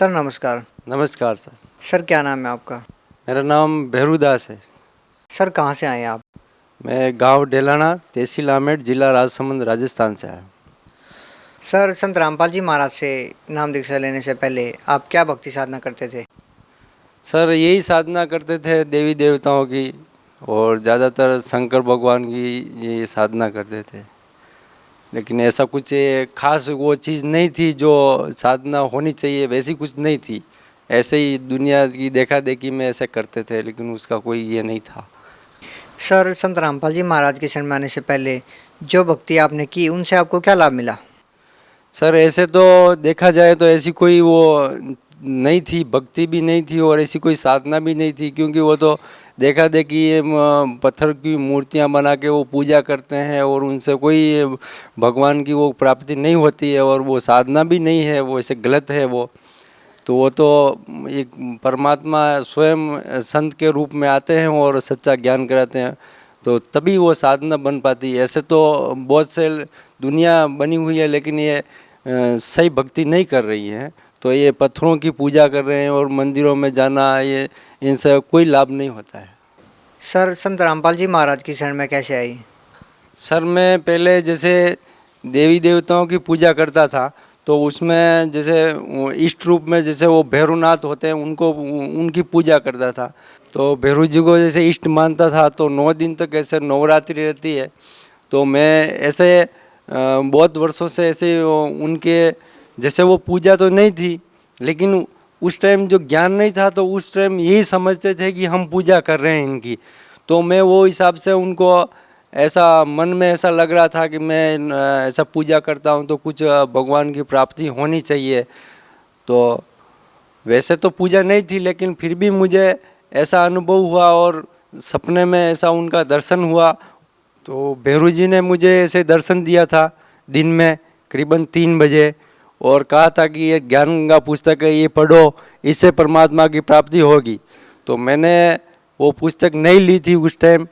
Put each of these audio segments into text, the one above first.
Sir नमस्कार। नमस्कार sir. Sir क्या नाम है आपका? मेरा नाम भैरूदास है। सर कहाँ से आए हैं आप? मैं गांव डेलाना, तहसील आमेर, जिला राजसमंद, राजस्थान से आया हूँ। सर संत रामपाल जी महाराज से नाम दीक्षा लेने से पहले आप क्या भक्ति साधना करते थे? सर यही साधना करते थे देवी देवताओं की, और ज़्यादातर शंकर भगवान की ये साधना करते थे। लेकिन ऐसा कुछ खास वो चीज़ नहीं थी जो साधना होनी चाहिए, वैसी कुछ नहीं थी। ऐसे ही दुनिया की देखा देखी में ऐसे करते थे, लेकिन उसका कोई ये नहीं था। सर संत रामपाल जी महाराज के शरण में आने से पहले जो भक्ति आपने की उनसे आपको क्या लाभ मिला? सर ऐसे तो देखा जाए तो ऐसी कोई वो नहीं थी, भक्ति भी नहीं थी और ऐसी कोई साधना भी नहीं थी, क्योंकि वो तो देखा देखी ये पत्थर की मूर्तियां बना के वो पूजा करते हैं और उनसे कोई भगवान की वो प्राप्ति नहीं होती है, और वो साधना भी नहीं है, वो ऐसे गलत है वो। तो वो तो एक परमात्मा स्वयं संत के रूप में आते हैं और सच्चा ज्ञान कराते हैं, तो तभी वो साधना बन पाती है। ऐसे तो बहुत से दुनिया बनी हुई है, लेकिन ये सही भक्ति नहीं कर रही है। तो ये पत्थरों की पूजा कर रहे हैं और मंदिरों में जाना, ये इनसे कोई लाभ नहीं होता है। सर संत रामपाल जी महाराज की शरण में कैसे आई? सर मैं पहले जैसे देवी देवताओं की पूजा करता था, तो उसमें जैसे इष्ट रूप में जैसे वो भैरवनाथ होते हैं, उनको उनकी पूजा करता था। तो भैरव जी को जैसे इष्ट मानता था, तो 9 दिन तक ऐसे नवरात्रि रहती है। तो मैं ऐसे बहुत वर्षों से ऐसे उनके जैसे वो पूजा तो नहीं थी, लेकिन उस टाइम जो ज्ञान नहीं था, तो उस टाइम यही समझते थे कि हम पूजा कर रहे हैं इनकी। तो मैं वो हिसाब से उनको ऐसा मन में ऐसा लग रहा था कि मैं ऐसा पूजा करता हूँ तो कुछ भगवान की प्राप्ति होनी चाहिए। तो वैसे तो पूजा नहीं थी, लेकिन फिर भी मुझे ऐसा अनुभव हुआ और सपने में ऐसा उनका दर्शन हुआ। तो भैरू जी ने मुझे ऐसे दर्शन दिया था दिन में करीबन 3 बजे, और कहा था कि ये ज्ञान गंगा पुस्तक है, ये पढ़ो, इससे परमात्मा की प्राप्ति होगी। तो मैंने वो पुस्तक नहीं ली थी उस टाइम,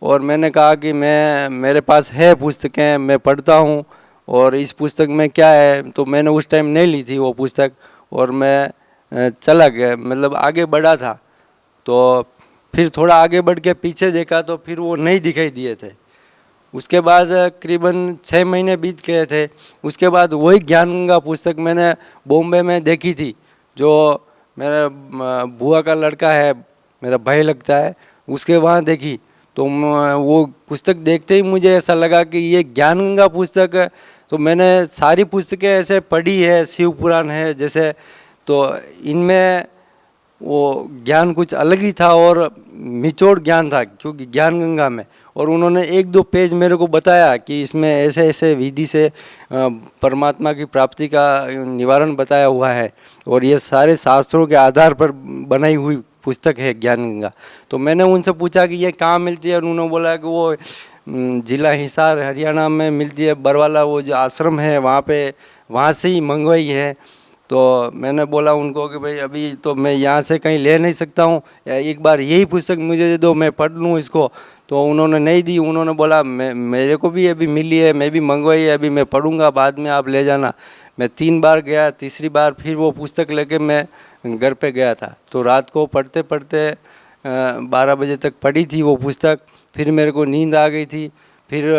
और मैंने कहा कि मेरे पास है पुस्तकें, मैं पढ़ता हूँ और इस पुस्तक में क्या है। तो मैंने उस टाइम नहीं ली थी वो पुस्तक, और मैं चला गया, मतलब आगे बढ़ा था। तो फिर थोड़ा आगे बढ़ के पीछे देखा तो फिर वो नहीं दिखाई दिए थे। उसके बाद करीबन 6 महीने बीत गए थे। उसके बाद वही ज्ञान गंगा पुस्तक मैंने बॉम्बे में देखी थी, जो मेरा बुआ का लड़का है, मेरा भाई लगता है, उसके वहाँ देखी। तो वो पुस्तक देखते ही मुझे ऐसा लगा कि ये ज्ञान गंगा पुस्तक है। तो मैंने सारी पुस्तकें ऐसे पढ़ी है, शिव पुराण है जैसे, तो इनमें वो ज्ञान कुछ अलग ही था और निचोड़ ज्ञान था, क्योंकि ज्ञान गंगा में। और उन्होंने 1-2 पेज मेरे को बताया कि इसमें ऐसे ऐसे विधि से परमात्मा की प्राप्ति का निवारण बताया हुआ है, और ये सारे शास्त्रों के आधार पर बनाई हुई पुस्तक है ज्ञान गंगा। तो मैंने उनसे पूछा कि ये कहाँ मिलती है, और उन्होंने बोला कि वो जिला हिसार हरियाणा में मिलती है, बरवाला वो जो आश्रम है वहाँ पे, वहाँ से ही मंगवाई है। तो मैंने बोला उनको कि भाई अभी तो मैं यहाँ से कहीं ले नहीं सकता हूँ, एक बार यही पुस्तक मुझे दे दो, मैं पढ़ लूँ इसको। तो उन्होंने नहीं दी, उन्होंने बोला मेरे को भी अभी मिली है, मैं भी मंगवाई है, अभी मैं पढ़ूँगा, बाद में आप ले जाना। मैं 3 बार गया, तीसरी बार फिर वो पुस्तक लेके मैं घर पे गया था। तो रात को पढ़ते पढ़ते 12 बजे तक पढ़ी थी वो पुस्तक। फिर मेरे को नींद आ गई थी। फिर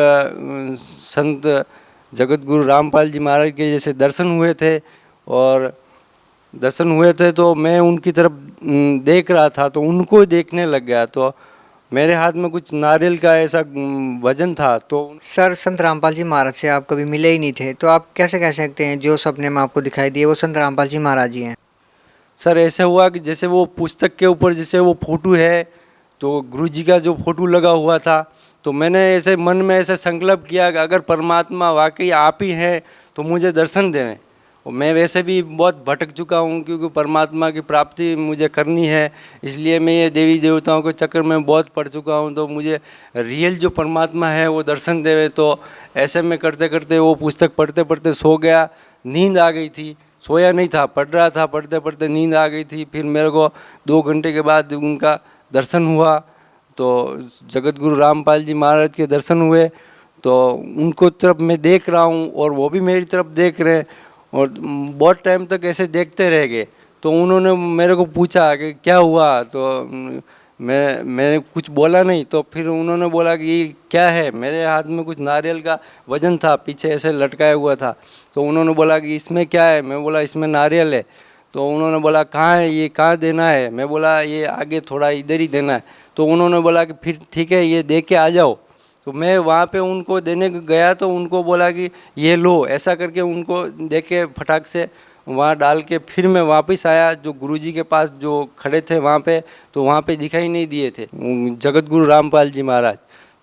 संत जगत गुरु रामपाल जी महाराज के जैसे दर्शन हुए थे, और दर्शन हुए थे तो मैं उनकी तरफ देख रहा था, तो उनको देखने लग गया। तो मेरे हाथ में कुछ नारियल का ऐसा वजन था। तो सर संत रामपाल जी महाराज से आप कभी मिले ही नहीं थे, तो आप कैसे कह सकते हैं जो सपने में आपको दिखाई दिए वो संत रामपाल जी महाराज ही हैं? सर ऐसे हुआ कि जैसे वो पुस्तक के ऊपर जैसे वो फोटो है, तो गुरु जी का जो फोटो लगा हुआ था, तो मैंने ऐसे मन में ऐसे संकल्प किया कि अगर परमात्मा वाकई आप ही हैं तो मुझे दर्शन दें। और मैं वैसे भी बहुत भटक चुका हूँ, क्योंकि परमात्मा की प्राप्ति मुझे करनी है, इसलिए मैं ये देवी देवताओं के चक्कर में बहुत पड़ चुका हूँ। तो मुझे रियल जो परमात्मा है वो दर्शन देवे। तो ऐसे में करते करते वो पुस्तक पढ़ते पढ़ते सो गया, नींद आ गई थी। सोया नहीं था, पढ़ रहा था, पढ़ते पढ़ते नींद आ गई थी। फिर मेरे को 2 घंटे के बाद उनका दर्शन हुआ, तो जगत गुरु रामपाल जी महाराज के दर्शन हुए। तो उनको तरफ मैं देख रहा हूँ और वो भी मेरी तरफ देख रहे हैं, और बहुत टाइम तक ऐसे देखते रह गए। तो उन्होंने मेरे को पूछा कि क्या हुआ, तो मैंने कुछ बोला नहीं। तो फिर उन्होंने बोला कि ये क्या है। मेरे हाथ में कुछ नारियल का वजन था, पीछे ऐसे लटकाया हुआ था। तो उन्होंने बोला कि इसमें क्या है। मैं बोला इसमें नारियल है। तो उन्होंने बोला कहाँ है, ये कहाँ देना है। मैं बोला ये आगे थोड़ा इधर ही देना है। तो उन्होंने बोला कि फिर ठीक है, ये दे के आ जाओ। तो मैं वहाँ पे उनको देने गया तो उनको बोला कि ये लो, ऐसा करके उनको दे के फटाक से वहाँ डाल के फिर मैं वापस आया। जो गुरुजी के पास जो खड़े थे वहाँ पे, तो वहाँ पे दिखाई नहीं दिए थे जगत गुरु रामपाल जी महाराज।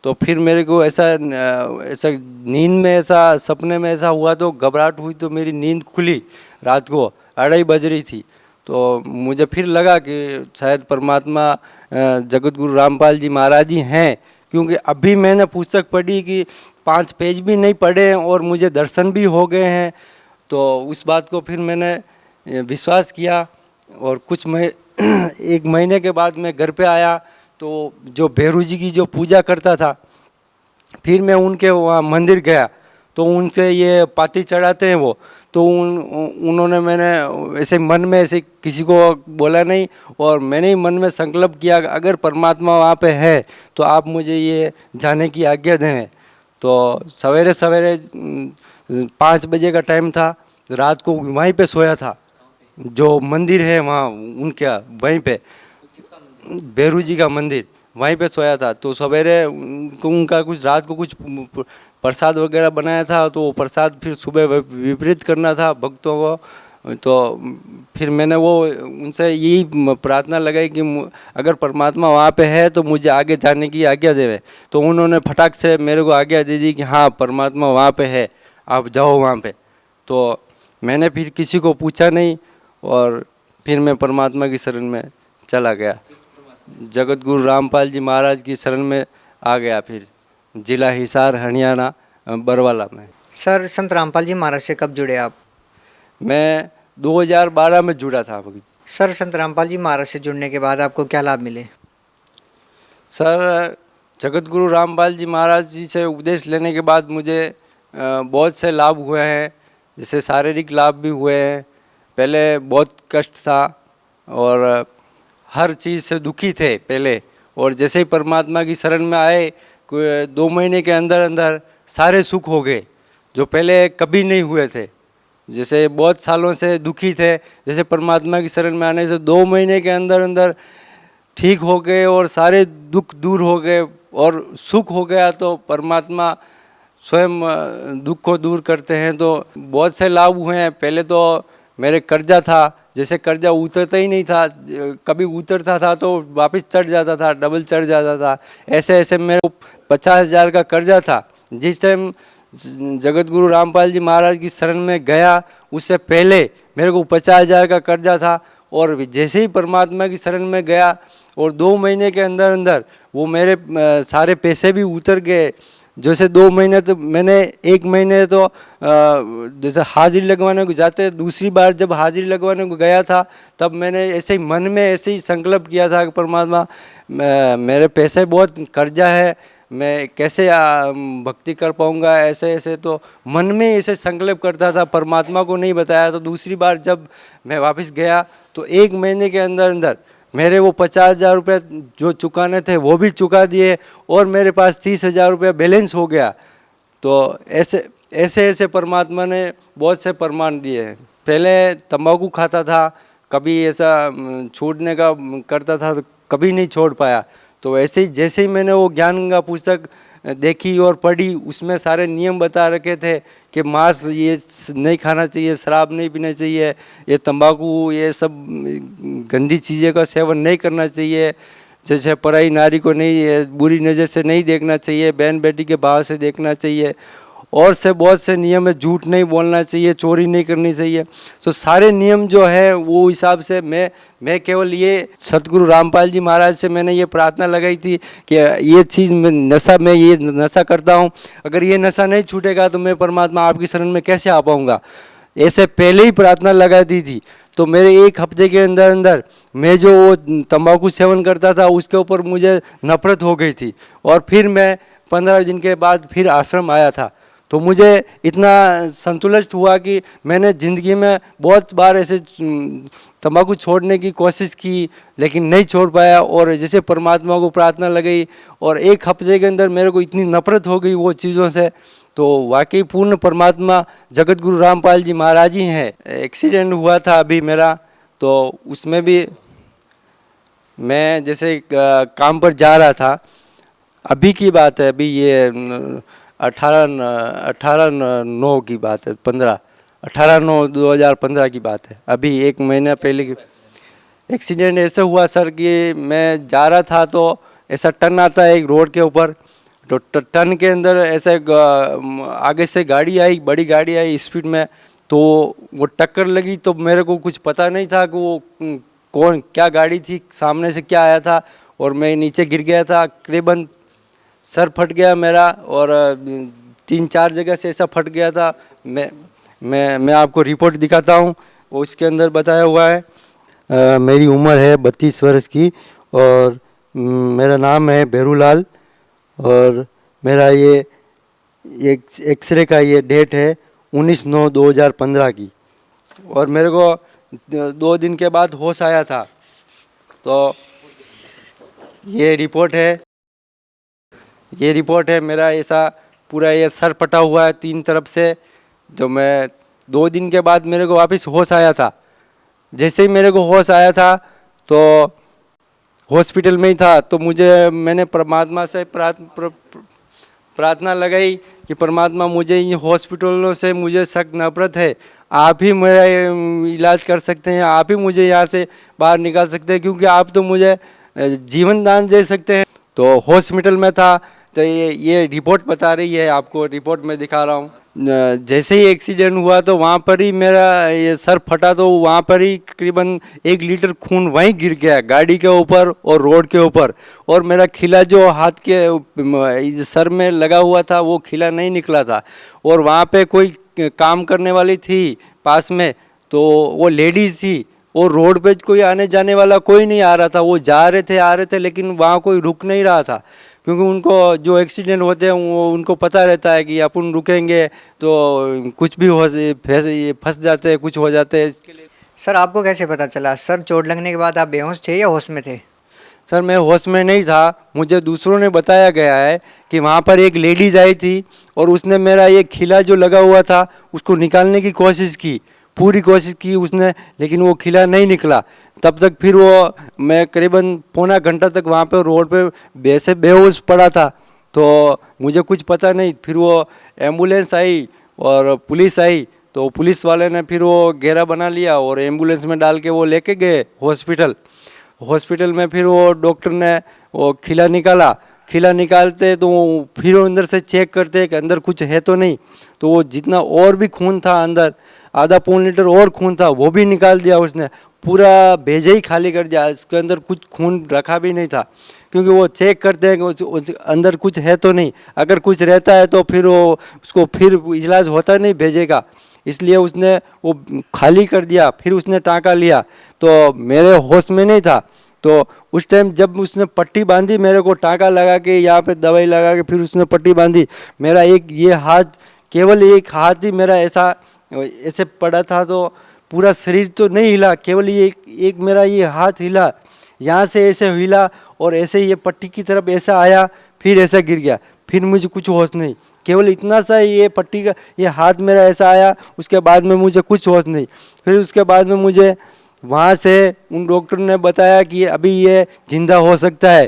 तो फिर मेरे को ऐसा नींद में, ऐसा सपने में ऐसा हुआ, तो घबराहट हुई। तो मेरी नींद खुली, रात को 2:30 बज रही थी। तो मुझे फिर लगा कि शायद परमात्मा जगत गुरु रामपाल जी महाराज ही हैं, क्योंकि अभी मैंने पुस्तक पढ़ी कि 5 पेज भी नहीं पढ़े हैं और मुझे दर्शन भी हो गए हैं। तो उस बात को फिर मैंने विश्वास किया। और कुछ 1 महीने के बाद मैं घर पे आया, तो जो भैरू जी की जो पूजा करता था, फिर मैं उनके वहाँ मंदिर गया। तो उनसे ये पाती चढ़ाते हैं वो, तो उन्होंने, मैंने ऐसे मन में ऐसे किसी को बोला नहीं, और मैंने ही मन में संकल्प किया अगर परमात्मा वहाँ पे है तो आप मुझे ये जाने की आज्ञा दें। तो सवेरे सवेरे 5 बजे का टाइम था, रात को वहीं पे सोया था, जो मंदिर है वहाँ उनका, वहीं पे भैरू जी का मंदिर, वहीं पे सोया था। तो सवेरे उनका कुछ रात को कुछ प्रसाद वगैरह बनाया था, तो वो प्रसाद फिर सुबह वितरित करना था भक्तों को। तो फिर मैंने वो उनसे यही प्रार्थना लगाई कि अगर परमात्मा वहाँ पे है तो मुझे आगे जाने की आज्ञा देवे। तो उन्होंने फटाक से मेरे को आज्ञा दे दी कि हाँ परमात्मा वहाँ पे है, आप जाओ वहाँ पे। तो मैंने फिर किसी को पूछा नहीं, और फिर मैं परमात्मा की शरण में चला गया, जगत गुरु रामपाल जी महाराज की शरण में आ गया। फिर जिला हिसार, हरियाणा, बरवाला में। सर, संत रामपाल जी महाराज से कब जुड़े आप? मैं 2012 में जुड़ा था। सर, संत रामपाल जी महाराज से जुड़ने के बाद आपको क्या लाभ मिले? सर, जगत गुरु रामपाल जी महाराज जी से उपदेश लेने के बाद मुझे बहुत से लाभ हुए हैं। जैसे शारीरिक लाभ भी हुए हैं। पहले बहुत कष्ट था और हर चीज़ से दुखी थे पहले, और जैसे ही परमात्मा की शरण में आए, 2 महीने के अंदर अंदर सारे सुख हो गए जो पहले कभी नहीं हुए थे। जैसे बहुत सालों से दुखी थे, जैसे परमात्मा की शरण में आने से 2 महीने के अंदर अंदर ठीक हो गए और सारे दुख दूर हो गए और सुख हो गया। तो परमात्मा स्वयं दुख को दूर करते हैं। तो बहुत से लाभ हुए हैं। पहले तो मेरे कर्जा था, जैसे कर्जा उतरता ही नहीं था, कभी उतरता था तो वापस चढ़ जाता था, डबल चढ़ जाता था। ऐसे ऐसे मेरे को 50,000 का कर्जा था। जिस टाइम जगत गुरु रामपाल जी महाराज की शरण में गया, उससे पहले मेरे को 50,000 का कर्जा था, और जैसे ही परमात्मा की शरण में गया और 2 महीने के अंदर अंदर वो मेरे सारे पैसे भी उतर गए। जैसे 2 महीने तो मैंने 1 महीने तो जैसे हाजिरी लगवाने को जाते, दूसरी बार जब हाजिरी लगवाने को गया था तब मैंने ऐसे ही मन में ऐसे ही संकल्प किया था कि परमात्मा मेरे पैसे बहुत कर्जा है, मैं कैसे भक्ति कर पाऊँगा, ऐसे ऐसे। तो मन में ऐसे संकल्प करता था, परमात्मा को नहीं बताया। तो दूसरी बार जब मैं वापस गया तो 1 महीने के अंदर अंदर मेरे वो 50,000 रुपये जो चुकाने थे वो भी चुका दिए, और मेरे पास 30,000 रुपये बैलेंस हो गया। तो ऐसे ऐसे परमात्मा ने बहुत से प्रमाण दिए हैं। पहले तंबाकू खाता था, कभी ऐसा छोड़ने का करता था तो कभी नहीं छोड़ पाया। तो ऐसे ही जैसे ही मैंने वो ज्ञान गंगा पुस्तक देखी और पढ़ी, उसमें सारे नियम बता रखे थे कि मांस ये नहीं खाना चाहिए, शराब नहीं पीना चाहिए, ये तंबाकू, ये सब गंदी चीज़ें का सेवन नहीं करना चाहिए। जैसे पराई नारी को नहीं, बुरी नज़र से नहीं देखना चाहिए, बहन बेटी के भाव से देखना चाहिए, और से बहुत से नियम है, झूठ नहीं बोलना चाहिए, चोरी नहीं करनी चाहिए। तो सारे नियम जो है वो हिसाब से मैं केवल ये सतगुरु रामपाल जी महाराज से मैंने ये प्रार्थना लगाई थी कि ये चीज़ मैं ये नशा करता हूँ, अगर ये नशा नहीं छूटेगा तो मैं परमात्मा आपकी शरण में कैसे आ पाऊँगा। ऐसे पहले ही प्रार्थना लगा दी थी। तो मेरे 1 हफ्ते के अंदर अंदर मैं जो वो तंबाकू सेवन करता था उसके ऊपर मुझे नफरत हो गई थी, और फिर मैं 15 दिन के बाद फिर आश्रम आया था। तो मुझे इतना संतुलित हुआ कि मैंने ज़िंदगी में बहुत बार ऐसे तंबाकू छोड़ने की कोशिश की, लेकिन नहीं छोड़ पाया। और जैसे परमात्मा को प्रार्थना लगाई और एक हफ्ते के अंदर मेरे को इतनी नफरत हो गई वो चीज़ों से। तो वाकई पूर्ण परमात्मा जगत गुरु रामपाल जी महाराज ही हैं। एक्सीडेंट हुआ था अभी मेरा, तो उसमें भी मैं जैसे काम पर जा रहा था, अभी की बात है, अभी ये 18/9 की बात है, 18/9/2015 की बात है, अभी 1 महीना पहले की। एक्सीडेंट ऐसे हुआ सर कि मैं जा रहा था तो ऐसा टर्न आता है एक रोड के ऊपर, तो टर्न के अंदर ऐसे आगे से गाड़ी आई, बड़ी गाड़ी आई स्पीड में, तो वो टक्कर लगी। तो मेरे को कुछ पता नहीं था कि वो कौन क्या गाड़ी थी, सामने से क्या आया था, और मैं नीचे गिर गया था। करीबन सर फट गया मेरा, और 3-4 जगह से ऐसा फट गया था। मैं आपको रिपोर्ट दिखाता हूँ, उसके अंदर बताया हुआ है। मेरी उम्र है 32 वर्ष की, और मेरा नाम है भैरूलाल, और मेरा ये एक्सरे का ये डेट है 19/9/2015 की, और मेरे को 2 दिन के बाद होश आया था। तो ये रिपोर्ट है मेरा, ऐसा पूरा ये सर फटा हुआ है 3 तरफ से। जो मैं 2 दिन के बाद मेरे को वापस होश आया था। जैसे ही मेरे को होश आया था तो हॉस्पिटल में ही था, तो मैंने परमात्मा से प्रार्थना लगाई कि परमात्मा मुझे इन हॉस्पिटलों से मुझे सख्त नफरत है, आप ही मेरा इलाज कर सकते हैं, आप ही मुझे यहाँ से बाहर निकाल सकते हैं, क्योंकि आप तो मुझे जीवन दान दे सकते हैं। तो हॉस्पिटल में था, तो ये रिपोर्ट बता रही है, आपको रिपोर्ट में दिखा रहा हूँ। जैसे ही एक्सीडेंट हुआ तो वहाँ पर ही मेरा ये सर फटा, तो वहाँ पर ही करीबन 1 लीटर खून वहीं गिर गया, गाड़ी के ऊपर और रोड के ऊपर। और मेरा खिला जो हाथ के सर में लगा हुआ था वो खिला नहीं निकला था। और वहाँ पे कोई काम करने वाली थी पास में, तो वो लेडीज़ थी, और रोड पे कोई आने जाने वाला कोई नहीं आ रहा था। वो जा रहे थे आ रहे थे, लेकिन वहाँ कोई रुक नहीं रहा था, क्योंकि उनको जो एक्सीडेंट होते हैं वो उनको पता रहता है कि अपन रुकेंगे तो कुछ भी फंस जाते हैं, कुछ हो जाते हैं। इसके लिए सर आपको कैसे पता चला? सर चोट लगने के बाद आप बेहोश थे या होश में थे? सर मैं होश में नहीं था, मुझे दूसरों ने बताया गया है कि वहाँ पर एक लेडीज़ आई थी और उसने मेरा ये खिला जो लगा हुआ था उसको निकालने की कोशिश की, पूरी कोशिश की उसने, लेकिन वो खिला नहीं निकला। तब तक फिर मैं करीबन पौना घंटा तक वहाँ पे रोड पे वैसे बेहोश पड़ा था, तो मुझे कुछ पता नहीं। फिर वो एम्बुलेंस आई और पुलिस आई, तो पुलिस वाले ने फिर वो घेरा बना लिया और एम्बुलेंस में डाल के वो लेके गए हॉस्पिटल में। फिर वो डॉक्टर ने वो खिला निकालते तो फिर वो अंदर से चेक करते कि अंदर कुछ है तो नहीं। तो वो जितना और भी खून था अंदर, आधा पौन लीटर और खून था, वो भी निकाल दिया उसने, पूरा भेजा ही खाली कर दिया। इसके अंदर कुछ खून रखा भी नहीं था, क्योंकि वो चेक करते हैं कि उस अंदर कुछ है तो नहीं। अगर कुछ रहता है तो फिर उसको फिर इलाज होता नहीं भेजेगा, इसलिए उसने वो खाली कर दिया। फिर उसने टाँका लिया, तो मेरे होश में नहीं था। तो उस टाइम जब उसने पट्टी बांधी, मेरे को टाँका लगा के यहाँ पे दवाई लगा के फिर उसने पट्टी बांधी, मेरा ये हाथ, केवल एक हाथ ही मेरा ऐसे पड़ा था, तो पूरा शरीर तो नहीं हिला, केवल एक मेरा ये हाथ हिला, यहाँ से ऐसे हिला और ऐसे ये पट्टी की तरफ ऐसा आया, फिर ऐसा गिर गया। फिर मुझे कुछ होश नहीं, केवल इतना सा ये पट्टी का ये हाथ मेरा ऐसा आया, उसके बाद में मुझे कुछ होश नहीं। फिर उसके बाद में मुझे वहाँ से उन डॉक्टर ने बताया कि अभी ये जिंदा हो सकता है,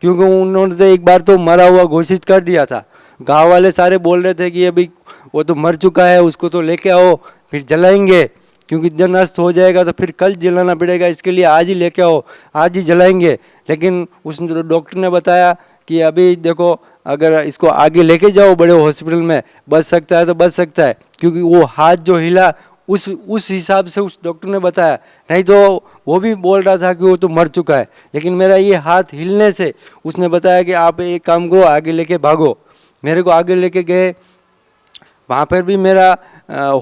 क्योंकि उन्होंने तो एक बार तो मरा हुआ घोषित कर दिया था। गांव वाले सारे बोल रहे थे कि अभी वो तो मर चुका है, उसको तो लेके आओ, फिर जलाएंगे, क्योंकि जब नष्ट हो जाएगा तो फिर कल जलाना पड़ेगा, इसके लिए आज ही लेके आओ, आज ही जलाएंगे। लेकिन उस डॉक्टर ने बताया कि अभी देखो, अगर इसको आगे लेके जाओ बड़े हॉस्पिटल में, बच सकता है तो बच सकता है, क्योंकि वो हाथ जो हिला उस हिसाब से उस डॉक्टर ने बताया। नहीं तो वो भी बोल रहा था कि वो तो मर चुका है, लेकिन मेरा ये हाथ हिलने से उसने बताया कि आप एक काम करो, आगे लेके भागो। मेरे को आगे लेके गए, वहाँ पर भी मेरा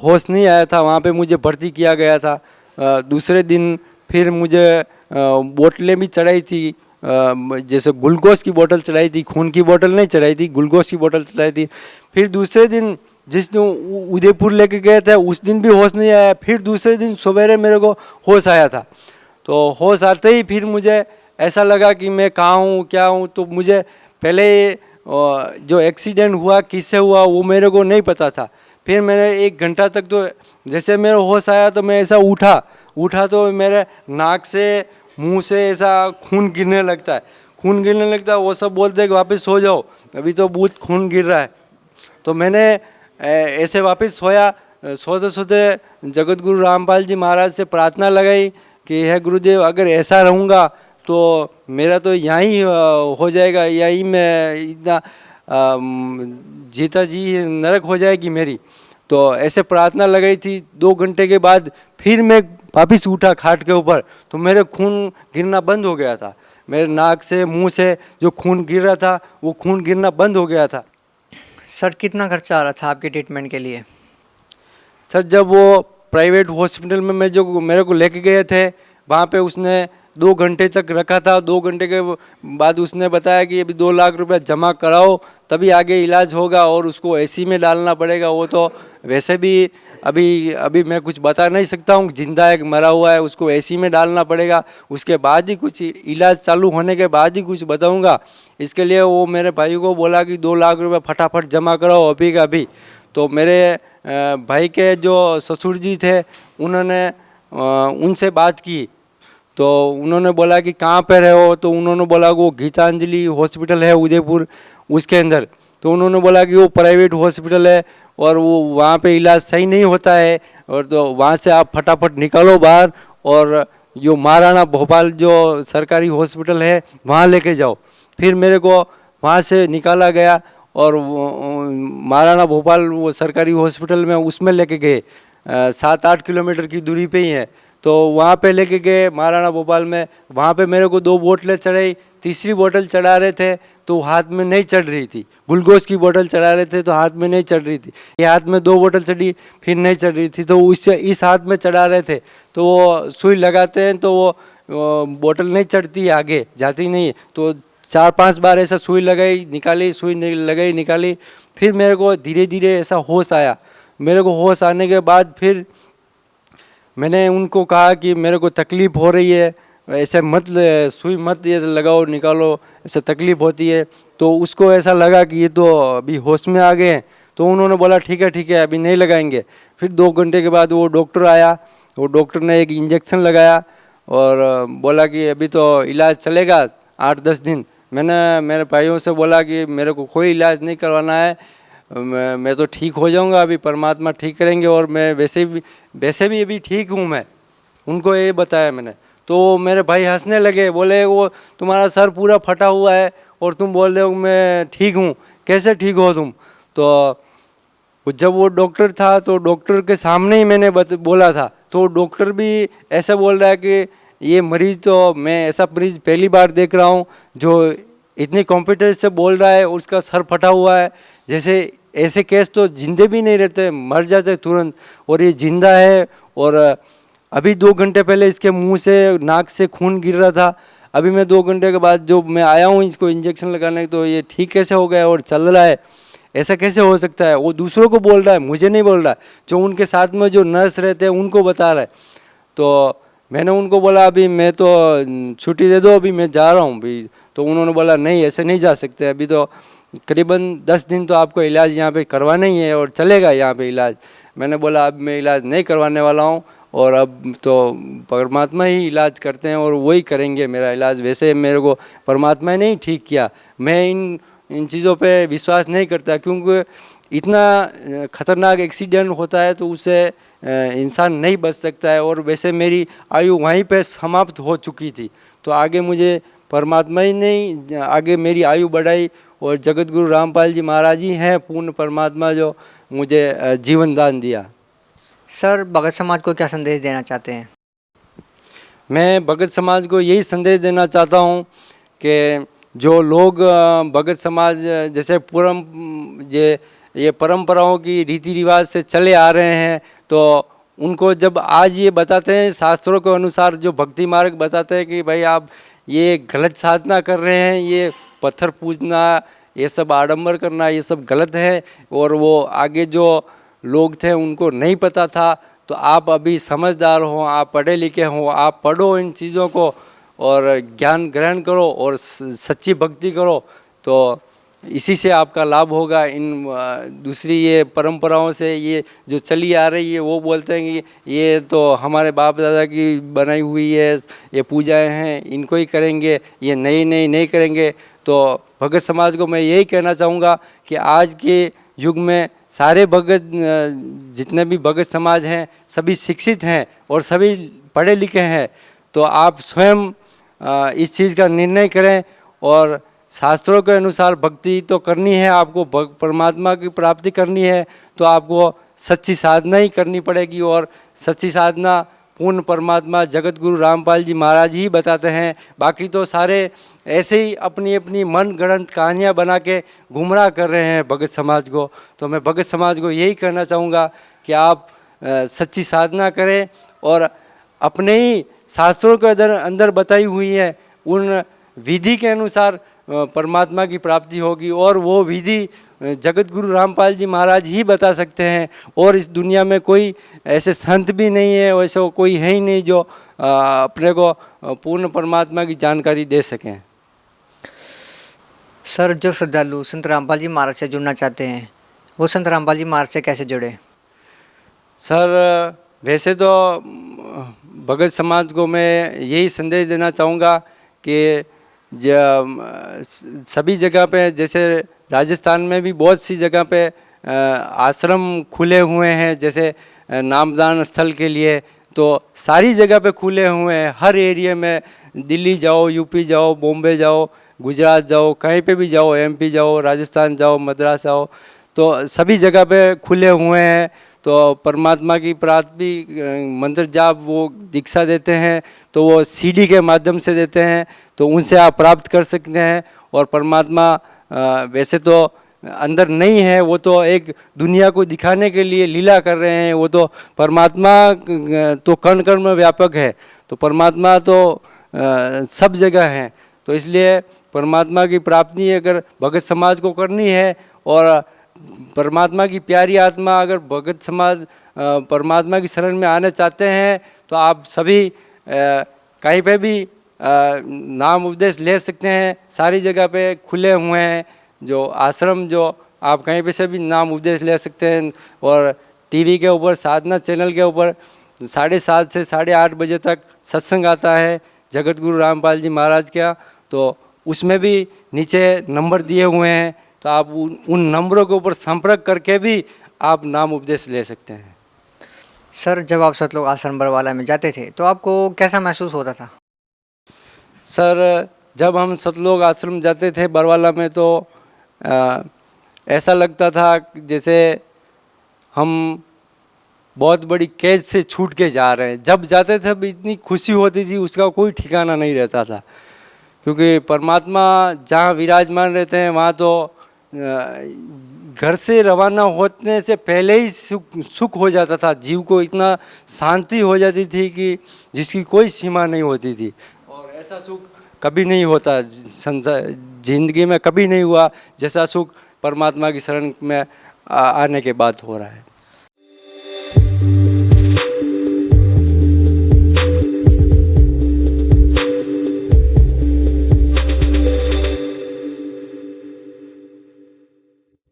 होश नहीं आया था, वहाँ पे मुझे भर्ती किया गया था। दूसरे दिन फिर मुझे बोतलें भी चढ़ाई थी, जैसे ग्लूकोज की बोतल चढ़ाई थी, खून की बोतल नहीं चढ़ाई थी, ग्लूकोज की बोतल चढ़ाई थी। फिर दूसरे दिन जिस दिन उदयपुर लेके गए थे उस दिन भी होश नहीं आया, फिर दूसरे दिन सवेरे मेरे को होश आया था। तो होश आते ही फिर मुझे ऐसा लगा कि मैं कहाँ हूँ क्या हूँ। तो मुझे पहले जो एक्सीडेंट हुआ किससे हुआ वो मेरे को नहीं पता था। फिर मैंने 1 घंटा तक तो जैसे मेरा होश आया तो मैं ऐसा उठा तो मेरे नाक से मुंह से ऐसा खून गिरने लगता है, खून गिरने लगता है। वो सब बोलते हैं कि वापस सो जाओ, अभी तो बहुत खून गिर रहा है। तो मैंने ऐसे वापस सोया। सोते सोते जगत गुरु रामपाल जी महाराज से प्रार्थना लगाई कि हे गुरुदेव, अगर ऐसा रहूँगा तो मेरा तो यहीं हो जाएगा, यहीं मैं इतना जीता जी नरक हो जाएगी मेरी। तो ऐसे प्रार्थना लगाई थी। 2 घंटे के बाद फिर मैं वापस उठा खाट के ऊपर, तो मेरे खून गिरना बंद हो गया था। मेरे नाक से मुंह से जो खून गिर रहा था वो खून गिरना बंद हो गया था। सर कितना खर्चा आ रहा था आपके ट्रीटमेंट के लिए? सर जब वो प्राइवेट हॉस्पिटल में मैं जो मेरे को लेके गए थे वहाँ पे उसने 2 घंटे तक रखा था। 2 घंटे के बाद उसने बताया कि अभी 2 लाख रुपए जमा कराओ तभी आगे इलाज होगा और उसको एसी में डालना पड़ेगा। वो तो वैसे भी अभी मैं कुछ बता नहीं सकता हूँ, जिंदा है कि मरा हुआ है, उसको एसी में डालना पड़ेगा। उसके बाद ही कुछ इलाज चालू होने के बाद ही कुछ बताऊँगा। इसके लिए वो मेरे भाई को बोला कि 2 लाख रुपये फटाफट जमा कराओ अभी का अभी। तो मेरे भाई के जो ससुर जी थे उन्होंने उनसे बात की, तो उन्होंने बोला कि कहाँ पे रहे हो। तो उन्होंने बोला वो गीतांजलि हॉस्पिटल है उदयपुर उसके अंदर। तो उन्होंने बोला कि वो प्राइवेट हॉस्पिटल है और वो वहाँ पे इलाज सही नहीं होता है, और तो वहाँ से आप फटाफट निकालो बाहर और जो महाराणा भोपाल जो सरकारी हॉस्पिटल है वहाँ लेके जाओ। फिर मेरे को वहाँ से निकाला गया और महाराणा भोपाल वो सरकारी हॉस्पिटल में उसमें लेके गए। 7-8 किलोमीटर की दूरी पे ही है। तो वहाँ पे लेके गए महाराणा भोपाल में। वहाँ पे मेरे को 2 बोतलें चढ़ाई, तीसरी बोतल चढ़ा रहे थे तो हाथ में नहीं चढ़ रही थी। ग्लूकोज की बोतल चढ़ा रहे थे तो हाथ में नहीं चढ़ रही थी। ये हाथ में 2 बोतल चढ़ी फिर नहीं चढ़ रही थी, तो उससे इस हाथ में चढ़ा रहे थे। तो वो सुई लगाते हैं तो वो बोतल नहीं चढ़ती, आगे जाती नहीं। तो 4-5 बार ऐसा सुई लगाई निकाली, सुई लगाई निकाली। फिर मेरे को धीरे धीरे ऐसा होश आया। मेरे को होश आने के बाद फिर मैंने उनको कहा कि मेरे को तकलीफ़ हो रही है, ऐसे मत सुई मत ये लगाओ निकालो, ऐसे तकलीफ़ होती है। तो उसको ऐसा लगा कि ये तो अभी होश में आ गए हैं। तो उन्होंने बोला ठीक है अभी नहीं लगाएंगे। फिर 2 घंटे के बाद वो डॉक्टर आया। वो डॉक्टर ने एक इंजेक्शन लगाया और बोला कि अभी तो इलाज चलेगा 8-10 दिन। मैंने मेरे भाइयों से बोला कि मेरे को कोई इलाज नहीं करवाना है, मैं तो ठीक हो जाऊंगा, अभी परमात्मा ठीक करेंगे और मैं वैसे भी अभी ठीक हूँ मैं। उनको ये बताया मैंने। तो मेरे भाई हंसने लगे, बोले वो तुम्हारा सर पूरा फटा हुआ है और तुम बोल रहे हो मैं ठीक हूँ, कैसे ठीक हो तुम। तो जब वो डॉक्टर था तो डॉक्टर के सामने ही मैंने बोला था। तो डॉक्टर भी ऐसा बोल रहा है कि ये मरीज़ तो मैं ऐसा मरीज़ पहली बार देख रहा हूँ जो इतनी कॉन्फिडेंस से बोल रहा है, उसका सर फटा हुआ है। जैसे ऐसे केस तो जिंदे भी नहीं रहते, मर जाते तुरंत, और ये जिंदा है। और अभी 2 घंटे पहले इसके मुंह से नाक से खून गिर रहा था। अभी मैं 2 घंटे के बाद जो मैं आया हूँ इसको इंजेक्शन लगाने, तो ये ठीक कैसे हो गया और चल रहा है, ऐसा कैसे हो सकता है। वो दूसरों को बोल रहा है, मुझे नहीं बोल रहा है। जो उनके साथ में जो नर्स रहते हैं उनको बता रहा है। तो मैंने उनको बोला अभी मैं तो छुट्टी दे दो, अभी मैं जा रहा हूँ अभी। तो उन्होंने बोला नहीं ऐसे नहीं जा सकते, अभी तो करीबन 10 दिन तो आपको इलाज यहाँ पे करवाना ही है और चलेगा यहाँ पे इलाज। मैंने बोला अब मैं इलाज नहीं करवाने वाला हूँ और अब तो परमात्मा ही इलाज करते हैं और वही करेंगे मेरा इलाज। वैसे मेरे को परमात्मा ने ही ठीक किया, मैं इन चीज़ों पे विश्वास नहीं करता, क्योंकि इतना ख़तरनाक एक्सीडेंट होता है तो उससे इंसान नहीं बच सकता है। और वैसे मेरी आयु वहीं पे समाप्त हो चुकी थी, तो आगे मुझे परमात्मा ही नहीं आगे मेरी आयु बढ़ाई, और जगत गुरु रामपाल जी महाराज ही हैं पूर्ण परमात्मा जो मुझे जीवन दान दिया। सर भगत समाज को क्या संदेश देना चाहते हैं? मैं भगत समाज को यही संदेश देना चाहता हूँ कि जो लोग भगत समाज जैसे ये परंपराओं की रीति रिवाज से चले आ रहे हैं, तो उनको जब आज ये बताते हैं शास्त्रों के अनुसार, जो भक्ति मार्ग बताते हैं कि भाई आप ये गलत साधना कर रहे हैं, ये पत्थर पूजना ये सब आडंबर करना ये सब गलत है। और वो आगे जो लोग थे उनको नहीं पता था, तो आप अभी समझदार हो, आप पढ़े लिखे हो, आप पढ़ो इन चीज़ों को और ज्ञान ग्रहण करो और सच्ची भक्ति करो, तो इसी से आपका लाभ होगा। इन दूसरी ये परंपराओं से ये जो चली आ रही है, वो बोलते हैं कि ये तो हमारे बाप दादा की बनाई हुई है, ये पूजाएं हैं, इनको ही करेंगे, ये नई नई नहीं करेंगे। तो भगत समाज को मैं यही कहना चाहूँगा कि आज के युग में सारे भगत जितने भी भगत समाज हैं सभी शिक्षित हैं और सभी पढ़े लिखे हैं। तो आप स्वयं इस चीज़ का निर्णय करें और शास्त्रों के अनुसार भक्ति तो करनी है, आपको परमात्मा की प्राप्ति करनी है, तो आपको सच्ची साधना ही करनी पड़ेगी। और सच्ची साधना पूर्ण परमात्मा जगत गुरु रामपाल जी महाराज ही बताते हैं। बाकी तो सारे ऐसे ही अपनी अपनी मन गढ़ंत कहानियाँ बना के गुमराह कर रहे हैं भगत समाज को। तो मैं भगत समाज को यही कहना चाहूँगा कि आप सच्ची साधना करें और अपने ही शास्त्रों के अंदर बताई हुई है उन विधि के अनुसार परमात्मा की प्राप्ति होगी। और वो विधि जगत गुरु रामपाल जी महाराज ही बता सकते हैं, और इस दुनिया में कोई ऐसे संत भी नहीं है, वैसे कोई है ही नहीं जो अपने को पूर्ण परमात्मा की जानकारी दे सकें। सर, जो श्रद्धालु संत रामपाल जी महाराज से जुड़ना चाहते हैं वो संत रामपाल जी महाराज से कैसे जुड़े? सर, वैसे तो भगत समाज को मैं यही संदेश देना चाहूँगा कि सभी जगह पे, जैसे राजस्थान में भी बहुत सी जगह पे आश्रम खुले हुए हैं, जैसे नामदान स्थल के लिए, तो सारी जगह पे खुले हुए हैं। हर एरिया में, दिल्ली जाओ, यूपी जाओ, बॉम्बे जाओ, गुजरात जाओ, कहीं पे भी जाओ, एमपी जाओ, राजस्थान जाओ, मद्रास जाओ, तो सभी जगह पे खुले हुए हैं। तो परमात्मा की प्राप्ति मंत्र जाप वो दीक्षा देते हैं, तो वो सीडी के माध्यम से देते हैं, तो उनसे आप प्राप्त कर सकते हैं। और परमात्मा वैसे तो अंदर नहीं है, वो तो एक दुनिया को दिखाने के लिए लीला कर रहे हैं। वो तो परमात्मा तो कण कण में व्यापक है, तो परमात्मा तो सब जगह है। तो इसलिए परमात्मा की प्राप्ति अगर भगत समाज को करनी है और परमात्मा की प्यारी आत्मा अगर भगत समाज परमात्मा की शरण में आना चाहते हैं, तो आप सभी कहीं पे भी नाम उपदेश ले सकते हैं। सारी जगह पे खुले हुए हैं जो आश्रम, जो आप कहीं पे से भी नाम उपदेश ले सकते हैं। और टीवी के ऊपर साधना चैनल के ऊपर 7:30 से 8:30 बजे तक सत्संग आता है जगत गुरु रामपाल जी महाराज का, तो उसमें भी नीचे नंबर दिए हुए हैं, तो आप उन नंबरों के ऊपर संपर्क करके भी आप नाम उपदेश ले सकते हैं। सर, जब आप सतलोक आश्रम बरवाला में जाते थे तो आपको कैसा महसूस होता था? सर, जब हम सतलोक आश्रम जाते थे बरवाला में, तो ऐसा लगता था जैसे हम बहुत बड़ी कैद से छूट के जा रहे हैं। जब जाते थे भी इतनी खुशी होती थी, उसका कोई ठिकाना नहीं रहता था, क्योंकि परमात्मा जहाँ विराजमान रहते हैं वहाँ तो घर से रवाना होने से पहले ही सुख हो जाता था। जीव को इतना शांति हो जाती थी कि जिसकी कोई सीमा नहीं होती थी। और ऐसा सुख कभी नहीं होता संसार जिंदगी में, कभी नहीं हुआ जैसा सुख परमात्मा की शरण में आने के बाद हो रहा है।